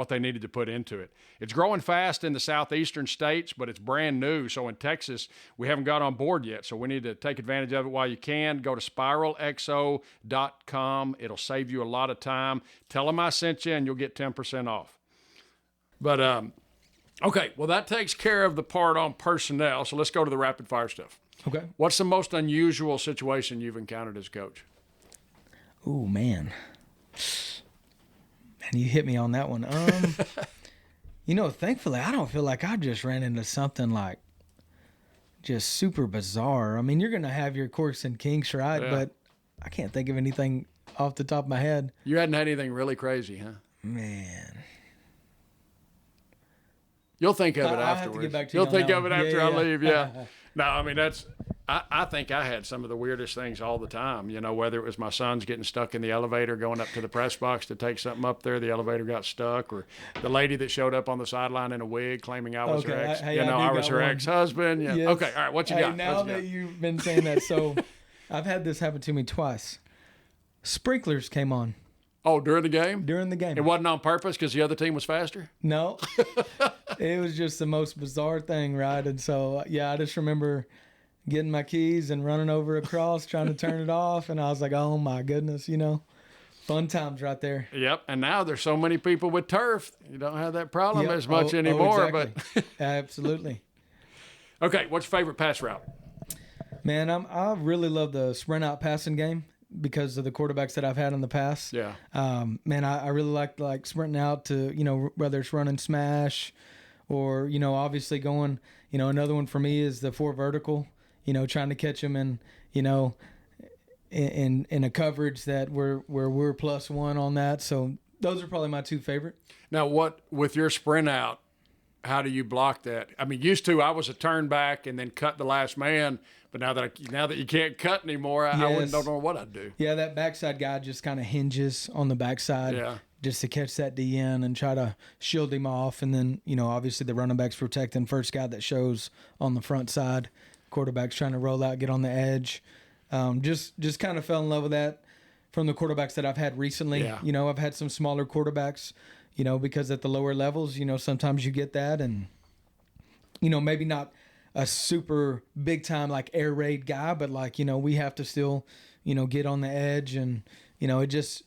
they needed to put into it. It's growing fast in the southeastern states, but it's brand new. So in Texas, we haven't got on board yet. So we need to take advantage of it while you can. Go to spiralxo.com. It'll save you a lot of time. Tell them I sent you, and you'll get 10% off. But, okay, well, that takes care of the part on personnel. So let's go to the rapid fire stuff. Okay. What's the most unusual situation you've encountered as coach? Oh, man. Man, you hit me on that one. Thankfully, I don't feel like I just ran into something like just super bizarre. I mean, you're going to have your quirks and kinks, right? Yeah. But I can't think of anything off the top of my head. You hadn't had anything really crazy, huh? Man. You'll think of it I'll have to afterwards. get back to you You'll on think that of it one. after Yeah, I yeah. leave, yeah. No, I mean, I think I had some of the weirdest things all the time, whether it was my son's getting stuck in the elevator going up to the press box to take something up there, the elevator got stuck, or the lady that showed up on the sideline in a wig claiming I was her ex. I was her ex-husband. Yeah. Yes. Okay, all right, what you got? Now that you've been saying that, so I've had this happen to me twice. Sprinklers came on. Oh, during the game? During the game. It wasn't on purpose because the other team was faster? No. It was just the most bizarre thing, right? And so, I just remember getting my keys and running over across, trying to turn it off. And I was like, oh, my goodness, fun times right there. Yep. And now there's so many people with turf. You don't have that problem as much anymore. Exactly. Absolutely. Okay. What's your favorite pass route? Man, I really love the sprint out passing game because of the quarterbacks that I've had in the past. Yeah. Man, I really like sprinting out to, whether it's running smash or, obviously going, another one for me is the 4 vertical, trying to catch them in, in a coverage that where we're +1 on that. So those are probably my 2 favorite. Now, with your sprint out, how do you block that? I mean, used to I was a turn back and then cut the last man, but now that you can't cut anymore, I don't know what I'd do. Yeah, that backside guy just kind of hinges on the backside just to catch that DN and try to shield him off. And then, obviously the running back's protecting first guy that shows on the front side. Quarterback's trying to roll out, get on the edge. Just kind of fell in love with that from the quarterbacks that I've had recently. Yeah. I've had some smaller quarterbacks, because at the lower levels, sometimes you get that and, maybe not a super big time like air raid guy, but we have to still, get on the edge and, it just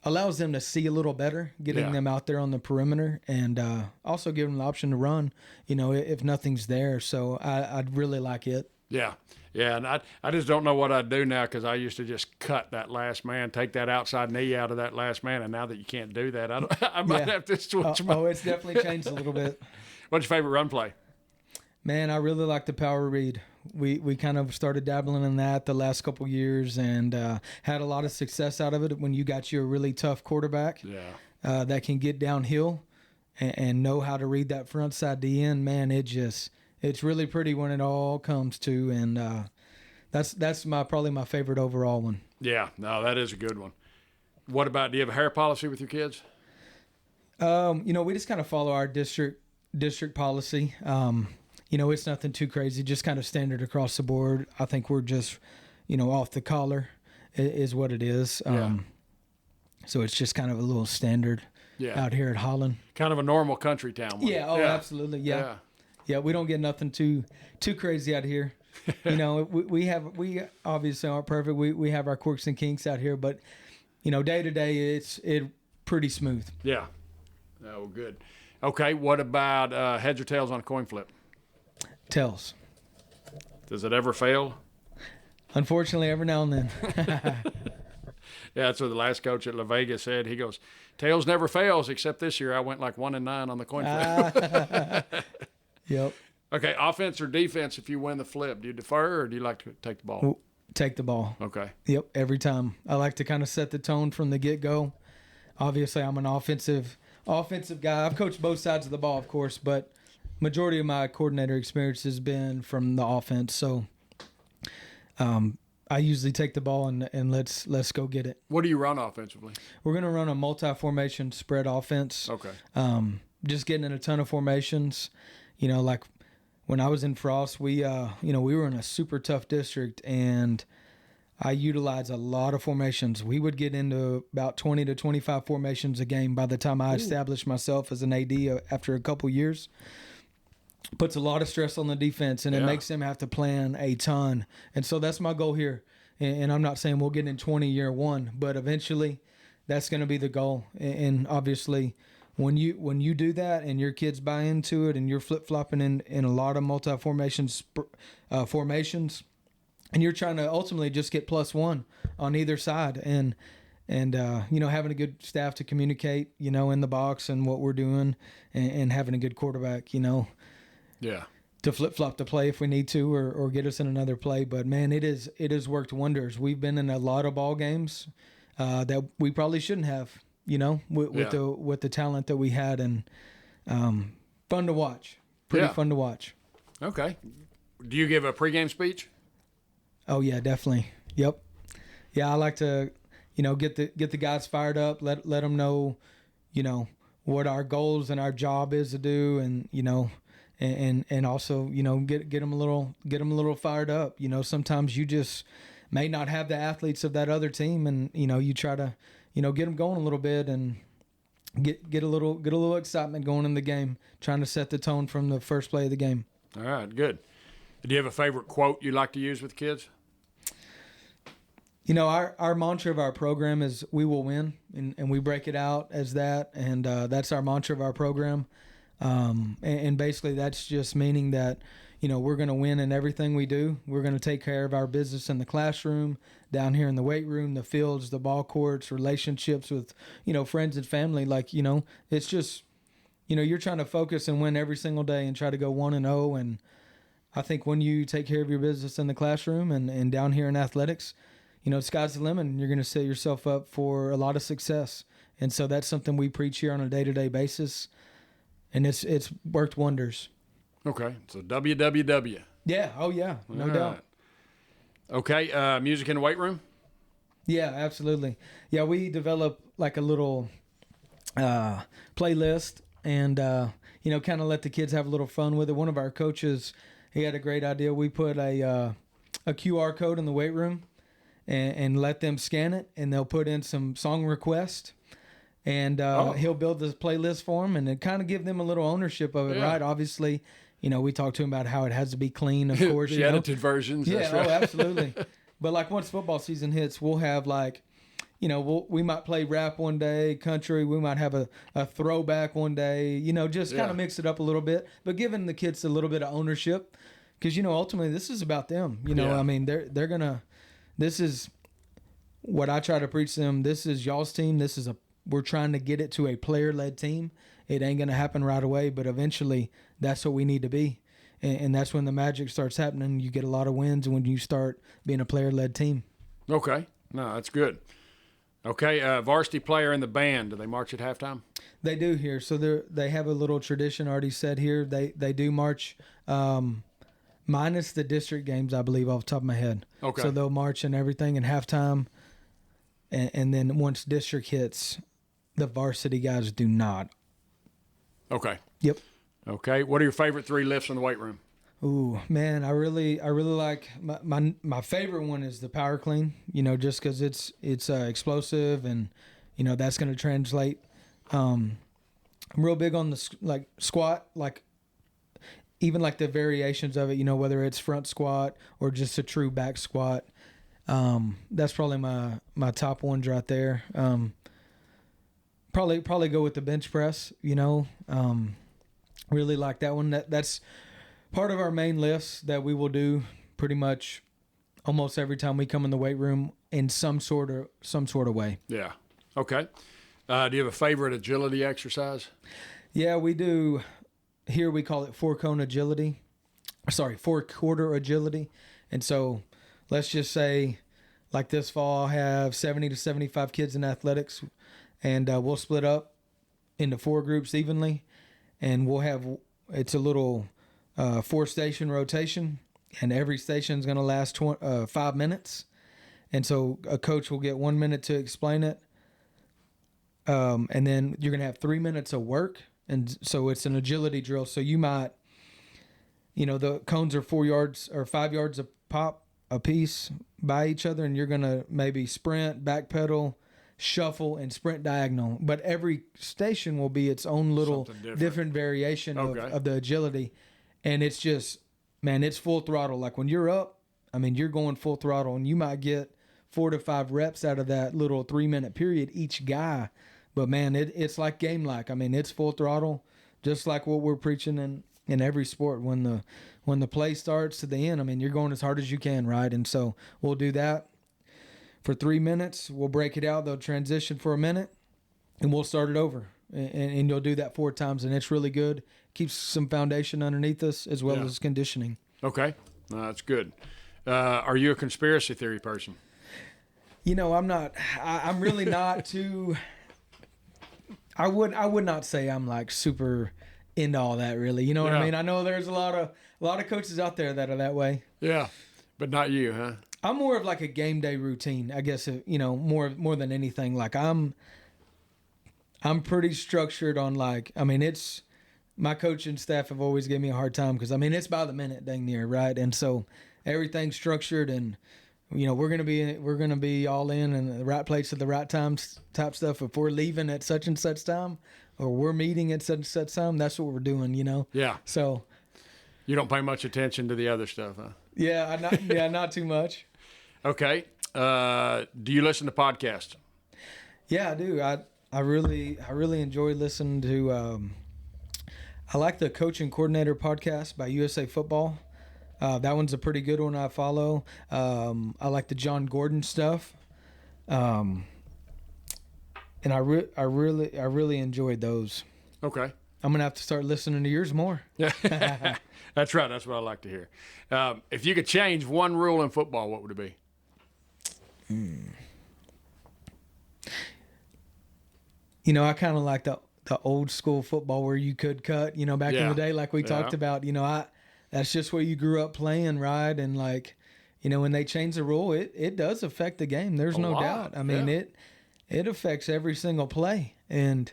allows them to see a little better, getting them out there on the perimeter and also give them the option to run, if nothing's there. So I'd really like it. Yeah. Yeah, and I just don't know what I'd do now because I used to just cut that last man, take that outside knee out of that last man, and now that you can't do that, I might have to switch. It's definitely changed a little bit. What's your favorite run play? Man, I really like the power read. We kind of started dabbling in that the last couple years and had a lot of success out of it when you got you a really tough quarterback that can get downhill and know how to read that front side DN. Man, it's really pretty when it all comes to, and that's probably my favorite overall one. Yeah, no, that is a good one. What about, do you have a hair policy with your kids? We just kind of follow our district policy. It's nothing too crazy, just kind of standard across the board. I think we're just, off the collar is what it is. So it's just kind of a little standard out here at Holland. Kind of a normal country town. Absolutely. Yeah. Yeah, we don't get nothing too crazy out here. We obviously aren't perfect. We have our quirks and kinks out here, but day to day it's pretty smooth. Yeah. Oh, good. Okay, what about heads or tails on a coin flip? Tails. Does it ever fail? Unfortunately, every now and then. Yeah, that's what the last coach at La Vega said. He goes, tails never fails, except this year I went like 1-9 on the coin flip. Yep. Okay, offense or defense if you win the flip? Do you defer or do you like to take the ball? Take the ball. Okay. Yep, every time. I like to kind of set the tone from the get-go. Obviously, I'm an offensive guy. I've coached both sides of the ball, of course, but majority of my coordinator experience has been from the offense. So I usually take the ball and let's go get it. What do you run offensively? We're going to run a multi-formation spread offense. Okay. Just getting in a ton of formations. Like when I was in Frost, we were in a super tough district, and I utilize a lot of formations. We would get into about 20 to 25 formations a game by the time I established myself as an AD after a couple years. Puts a lot of stress on the defense, and it makes them have to plan a ton. And so that's my goal here. And I'm not saying we'll get in 20 year one, but eventually that's going to be the goal. And obviously when you do that and your kids buy into it and you're flip-flopping in a lot of multi-formations formations, and you're trying to ultimately just get +1 on either side, and having a good staff to communicate, in the box and what we're doing, and having a good quarterback, to flip-flop the play if we need to, or get us in another play. But man, it has worked wonders. We've been in a lot of ball games that we probably shouldn't have, with the talent that we had, and fun to watch. Pretty fun to watch. Okay. Do you give a pregame speech? Oh yeah, definitely. Yep. Yeah, I like to, get the guys fired up. Let them know, what our goals and our job is to do, and and also get them a little fired up. Sometimes you just may not have the athletes of that other team, and you try to get them going a little bit, and get a little excitement going in the game, trying to set the tone from the first play of the game. All right, good. Do you have a favorite quote you like to use with kids? Our mantra of our program is "We will win," and we break it out as that, and that's our mantra of our program. And basically that's just meaning that, we're going to win in everything we do. We're going to take care of our business in the classroom, down here in the weight room, the fields, the ball courts, relationships with, friends and family. Like, it's just, you're trying to focus and win every single day and try to go 1-0. And I think when you take care of your business in the classroom and down here in athletics, sky's the limit, and you're going to set yourself up for a lot of success. And so that's something we preach here on a day-to-day basis. And it's worked wonders. Okay, so WWW. Yeah, oh yeah, no doubt. Okay, music in the weight room? Yeah, absolutely. Yeah, we develop like a little playlist, and kind of let the kids have a little fun with it. One of our coaches, he had a great idea. We put a QR code in the weight room, and let them scan it, and they'll put in some song requests. And he'll build this playlist for them, and it kind of give them a little ownership of it, right? Obviously, we talk to him about how it has to be clean, of course. The edited versions. Yeah, that's right. Absolutely. But like once football season hits, we'll have like, we might play rap one day, country. We might have a throwback one day. Just kind of mix it up a little bit, but giving the kids a little bit of ownership, because ultimately this is about them. I mean, they're gonna. This is what I try to preach to them. This is y'all's team. We're trying to get it to a player-led team. It ain't going to happen right away, but eventually that's what we need to be. And that's when the magic starts happening. You get a lot of wins when you start being a player-led team. Okay. No, that's good. Okay, varsity player in the band, do they march at halftime? They do here. So they have a little tradition already set here. They do march minus the district games, I believe, off the top of my head. Okay. So they'll march and everything in halftime. And then once district hits, the varsity guys do not. Okay. Yep. Okay. What are your favorite 3 lifts in the weight room? Ooh, man, I really like my favorite one is the power clean. Just because it's explosive, and that's going to translate. I'm real big on the squat, even the variations of it. Whether it's front squat or just a true back squat. That's probably my top ones right there. Probably go with the bench press, really like that one. That's part of our main lifts that we will do pretty much almost every time we come in the weight room in some sort of way. Yeah. Okay. Do you have a favorite agility exercise? Yeah, we do. Here we call it 4-quarter agility. And so let's just say like this fall, I'll have 70 to 75 kids in athletics, and we'll split up into 4 groups evenly, and it's a little 4-station rotation, and every station is going to last 5 minutes. And so a coach will get 1 minute to explain it. And then you're going to have 3 minutes of work. And so it's an agility drill. So you might, the cones are 4 yards or 5 yards a pop. a piece by each other, and you're going to maybe sprint, backpedal, shuffle, and sprint diagonal. But every station will be its own little different variation of the agility. And it's just, man, it's full throttle. Like when you're up, I mean, you're going full throttle, and you might get 4 to 5 reps out of that little 3-minute period each guy. But, man, it's like game-like. I mean, it's full throttle, just like what we're preaching in every sport. When the play starts to the end, I mean, you're going as hard as you can, right? And so we'll do that for 3 minutes. We'll break it out. They'll transition for a minute, and we'll start it over. And you'll do that 4 times, and it's really good. Keeps some foundation underneath us as well as conditioning. Okay. That's good. Are you a conspiracy theory person? You know, I'm not. I'm really not too. I would not say I'm like super into all that, really. You know what I mean? I know there's a lot of coaches out there that are that way. Yeah, but not you, huh? I'm more of like a game day routine, I guess. You know, more than anything. Like I'm pretty structured on, like, I mean, it's my coaching staff have always given me a hard time because, I mean, it's by the minute, dang near, right? And so everything's structured, and you know, we're gonna be all in and the right place at the right times type stuff. If we're leaving at such and such time, or we're meeting at such and such time, that's what we're doing, you know. Yeah. So you don't pay much attention to the other stuff, huh? Yeah, not too much. Okay. Do you listen to podcasts? Yeah, I do. I really enjoy listening to. I like the Coach and Coordinator podcast by USA Football. That one's a pretty good one I follow. I like the John Gordon stuff. And I really enjoyed those. Okay. I'm going to have to start listening to yours more. Yeah. That's right. That's what I like to hear. If you could change one rule in football, what would it be? You know, I kind of like the old school football where you could cut, you know, back in the day, like we talked about. You know, that's just where you grew up playing, right? And like, you know, when they change the rule, it does affect the game. There's no doubt. I mean, it affects every single play. And,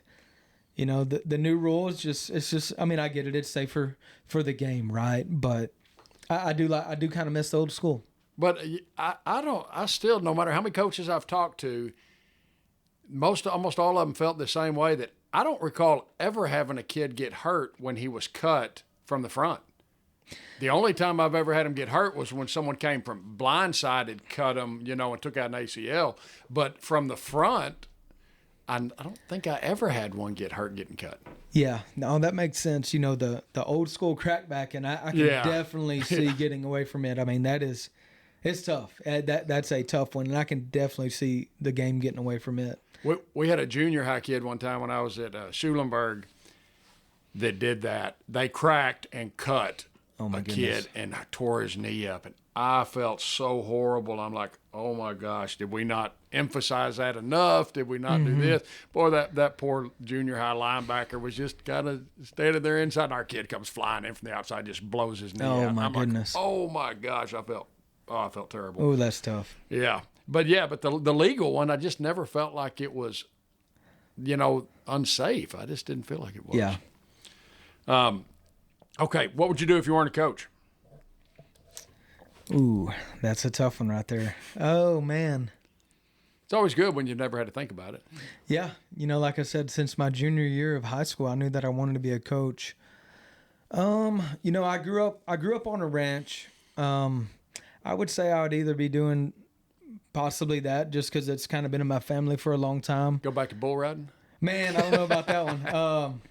you know, the new rule is just, I mean, I get it. It's safer for the game, right? But I do kind of miss the old school. But I still, no matter how many coaches I've talked to, almost all of them felt the same way, that I don't recall ever having a kid get hurt when he was cut from the front. The only time I've ever had him get hurt was when someone came from blindsided, cut him, you know, and took out an ACL. But from the front, I don't think I ever had one get hurt getting cut. Yeah, no, that makes sense. You know, the old school crackback, and I can definitely see getting away from it. I mean, it's tough. That's a tough one, and I can definitely see the game getting away from it. We had a junior high kid one time when I was at Schulenburg that did that. They cracked and cut kid and tore his knee up, and I felt so horrible. I'm like, oh my gosh, did we not emphasize that enough? Did we not do this? Boy, that poor junior high linebacker was just kind of standing there inside, and our kid comes flying in from the outside, just blows his knee out. My goodness. Like, oh my gosh, I felt terrible. Oh, that's tough. Yeah. But the legal one, I just never felt like it was, you know, unsafe. I just didn't feel like it was. Yeah. Okay, what would you do if you weren't a coach? Ooh, that's a tough one right there. Oh, man. It's always good when you've never had to think about it. Yeah. You know, like I said, since my junior year of high school, I knew that I wanted to be a coach. You know, I grew up on a ranch. I would say I would either be doing possibly that, just because it's kind of been in my family for a long time. Go back to bull riding? Man, I don't know about that one.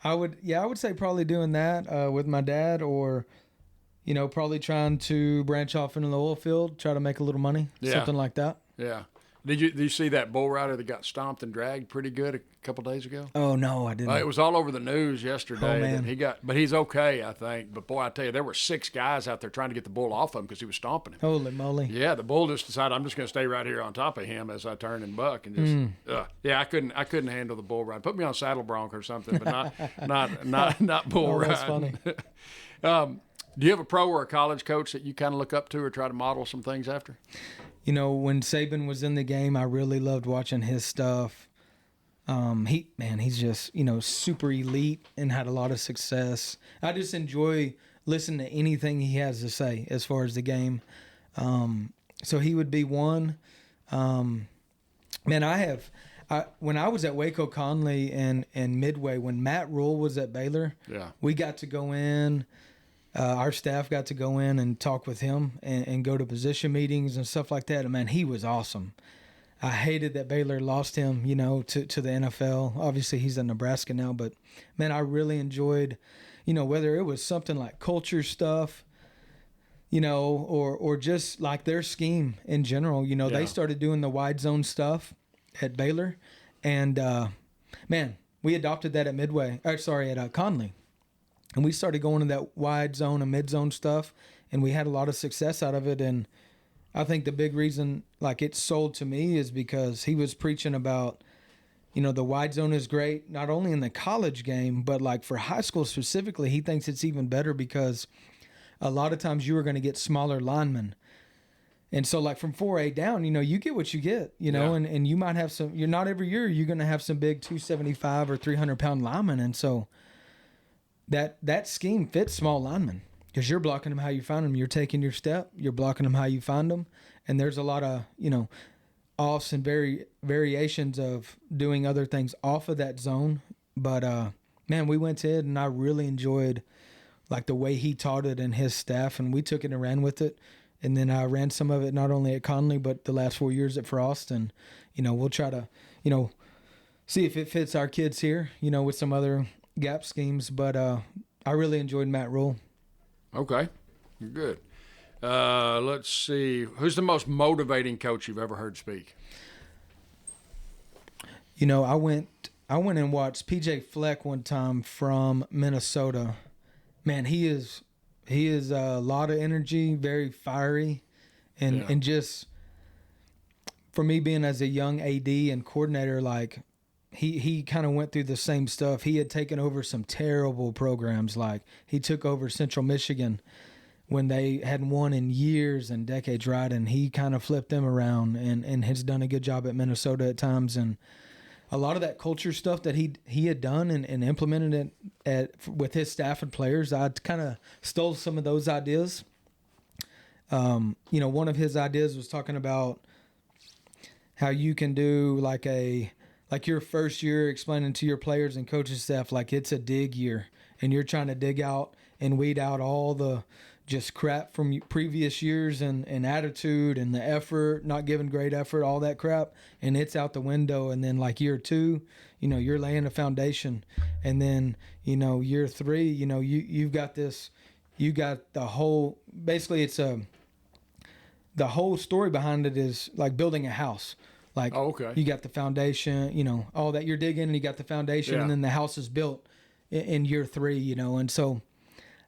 I would say probably doing that with my dad, or, you know, probably trying to branch off into the oil field, try to make a little money, something like that. Yeah. Did you see that bull rider that got stomped and dragged pretty good a couple days ago? Oh, no, I didn't. It was all over the news yesterday. Oh, man. But he's okay, I think. But boy, I tell you, there were 6 guys out there trying to get the bull off of him because he was stomping him. Holy moly! Yeah, the bull just decided, I'm just going to stay right here on top of him as I turn and buck, and just I couldn't handle the bull ride. Put me on saddle bronc or something, but not bull ride. That's funny. Do you have a pro or a college coach that you kind of look up to or try to model some things after? You know, when Saban was in the game, I really loved watching his stuff. He's just, you know, super elite and had a lot of success. I just enjoy listening to anything he has to say as far as the game. So he would be one. Man, when I was at Waco Conley and Midway, when Matt Rule was at Baylor, we got to go in. Our staff got to go in and talk with him and go to position meetings and stuff like that. And man, he was awesome. I hated that Baylor lost him, to the NFL. Obviously, he's in Nebraska now, but man, I really enjoyed, whether it was something like culture stuff, or just like their scheme in general. They started doing the wide zone stuff at Baylor, and man, we adopted that at Conley, and we started going to that wide zone and mid zone stuff, and we had a lot of success out of it. And I think the big reason like it sold to me is because he was preaching about, the wide zone is great, not only in the college game, but like for high school specifically, he thinks it's even better because a lot of times you are going to get smaller linemen. And so like from 4A down, you get what you get, and you might have you're not every year, you're going to have some big 275 or 300 pound linemen. And so that scheme fits small linemen. Because you're blocking them how you find them. You're taking your step. You're blocking them how you find them. And there's a lot of, offs and variations of doing other things off of that zone. But, man, we went to it, and I really enjoyed, like, the way he taught it and his staff. And we took it and ran with it. And then I ran some of it not only at Conley, but the last 4 years at Frost. And, we'll try to, see if it fits our kids here, with some other gap schemes. But I really enjoyed Matt Rule. Okay, good. Let's see. Who's the most motivating coach you've ever heard speak? I went and watched PJ Fleck one time from Minnesota. Man, he is a lot of energy, very fiery, and just for me being as a young AD and coordinator, like he kind of went through the same stuff. He had taken over some terrible programs. Like he took over Central Michigan when they hadn't won in years and decades, right? And he kind of flipped them around and has done a good job at Minnesota at times. And a lot of that culture stuff that he had done and implemented it with his staff and players, I kind of stole some of those ideas. One of his ideas was talking about how you can do like your first year explaining to your players and coaching staff, like it's a dig year and you're trying to dig out and weed out all the just crap from previous years and attitude and the effort, not giving great effort, all that crap. And it's out the window. And then like year 2, you're laying a foundation. And then, year 3, you've got this, you got the whole, basically it's the whole story behind it is like building a house. Like, you got the foundation, all that you're digging, and you got the foundation, and then the house is built in year 3, and so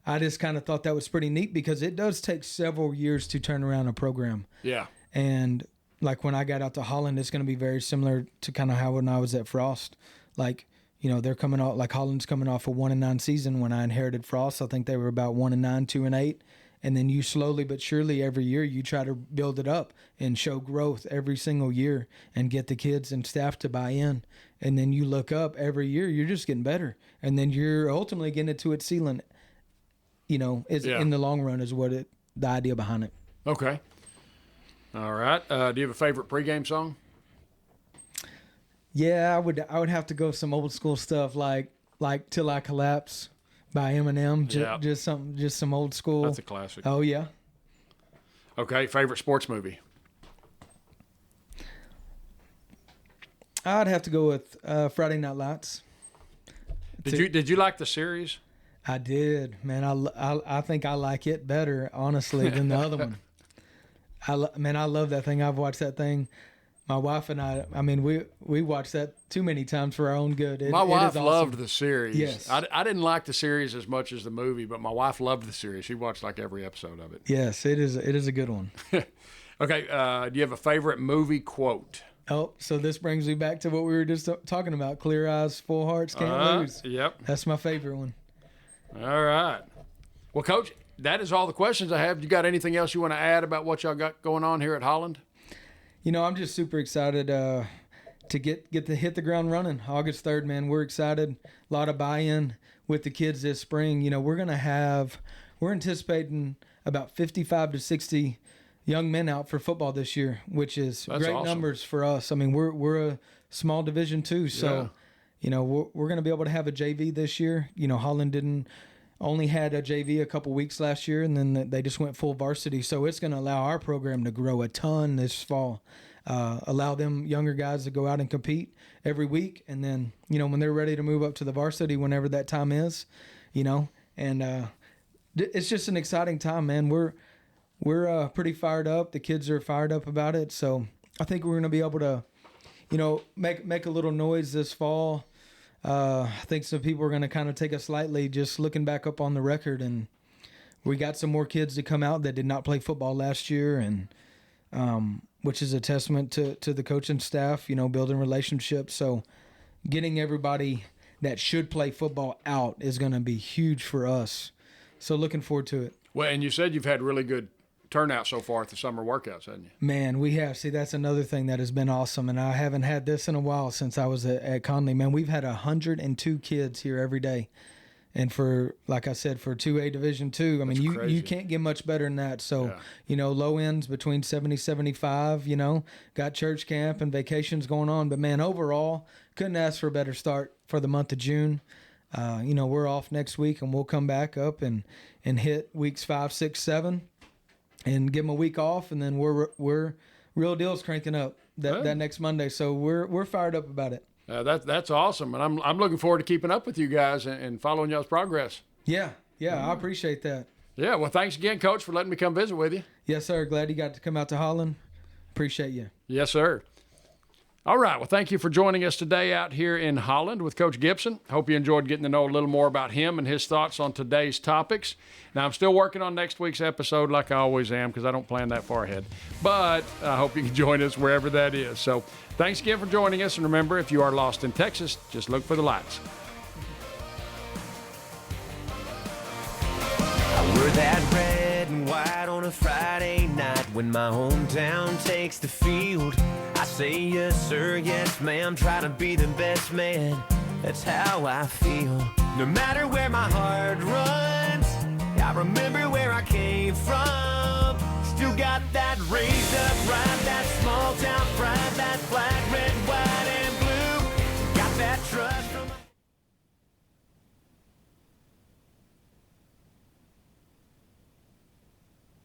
I just kind of thought that was pretty neat because it does take several years to turn around a program. Yeah. And like when I got out to Holland, it's going to be very similar to kind of how when I was at Frost. Like, they're coming off, like Holland's coming off a 1-9 season. When I inherited Frost, I think they were about 1-9, 2-8. And then you slowly but surely every year you try to build it up and show growth every single year and get the kids and staff to buy in. And then you look up every year, you're just getting better. And then you're ultimately getting it to its ceiling, in the long run is what the idea behind it. Okay. All right. Do you have a favorite pregame song? Yeah, I would have to go some old school stuff like Till I Collapse by Eminem. Just some old school. That's a classic. Oh yeah. Okay, favorite sports movie? I'd have to go with Friday Night Lights. Did you like the series? I did, man. I think I like it better, honestly, than the other one. I love that thing. I've watched that thing. My wife and I mean, we watched that too many times for our own good. My wife loved the series. Yes. I didn't like the series as much as the movie, but my wife loved the series. She watched like every episode of it. Yes, it is a good one. Okay, do you have a favorite movie quote? Oh, so this brings me back to what we were just talking about. Clear eyes, full hearts, can't lose. Yep. That's my favorite one. All right. Well, Coach, that is all the questions I have. You got anything else you want to add about what y'all got going on here at Holland? I'm just super excited to get to hit the ground running. August 3rd, man, we're excited. A lot of buy-in with the kids this spring. We're anticipating about 55 to 60 young men out for football this year, which is That's great awesome. numbers for us. I mean, we're a small Division II, so we're going to be able to have a JV this year. Holland only had a JV a couple weeks last year, and then they just went full varsity. So it's going to allow our program to grow a ton this fall. Allow them younger guys to go out and compete every week, and then when they're ready to move up to the varsity, whenever that time is, and it's just an exciting time, man. We're pretty fired up. The kids are fired up about it, so I think we're going to be able to, make a little noise this fall. I think some people are going to kind of take us lightly just looking back up on the record, and we got some more kids to come out that did not play football last year, and which is a testament to the coaching staff, building relationships. So getting everybody that should play football out is going to be huge for us. So looking forward to it. Well, and you said you've had really good turnout so far at the summer workouts, haven't you? Man, we have. See, that's another thing that has been awesome, and I haven't had this in a while since I was at Conley. Man, we've had 102 kids here every day. And for, like I said, for 2A Division II, I mean, you can't get much better than that. So, low ends between 70, 75, got church camp and vacations going on. But, man, overall, couldn't ask for a better start for the month of June. We're off next week, and we'll come back up and hit weeks 5, 6, 7 and give them a week off. And then we're real deals cranking up that next Monday. So we're fired up about it. That's awesome, and I'm looking forward to keeping up with you guys and following y'all's progress. Yeah, I appreciate that. Yeah, well, thanks again, Coach, for letting me come visit with you. Yes, sir. Glad you got to come out to Holland. Appreciate you. Yes, sir. All right, well, thank you for joining us today out here in Holland with Coach Gibson. Hope you enjoyed getting to know a little more about him and his thoughts on today's topics. Now, I'm still working on next week's episode like I always am because I don't plan that far ahead. But I hope you can join us wherever that is. So thanks again for joining us. And remember, if you are lost in Texas, just look for the lights. I wear that red and white on a Friday night when my hometown takes the field. I say yes sir, yes ma'am, try to be the best man. That's how I feel. No matter where my heart runs, I remember where I came from. Still got that raised up pride, that small town pride, that black, red, white.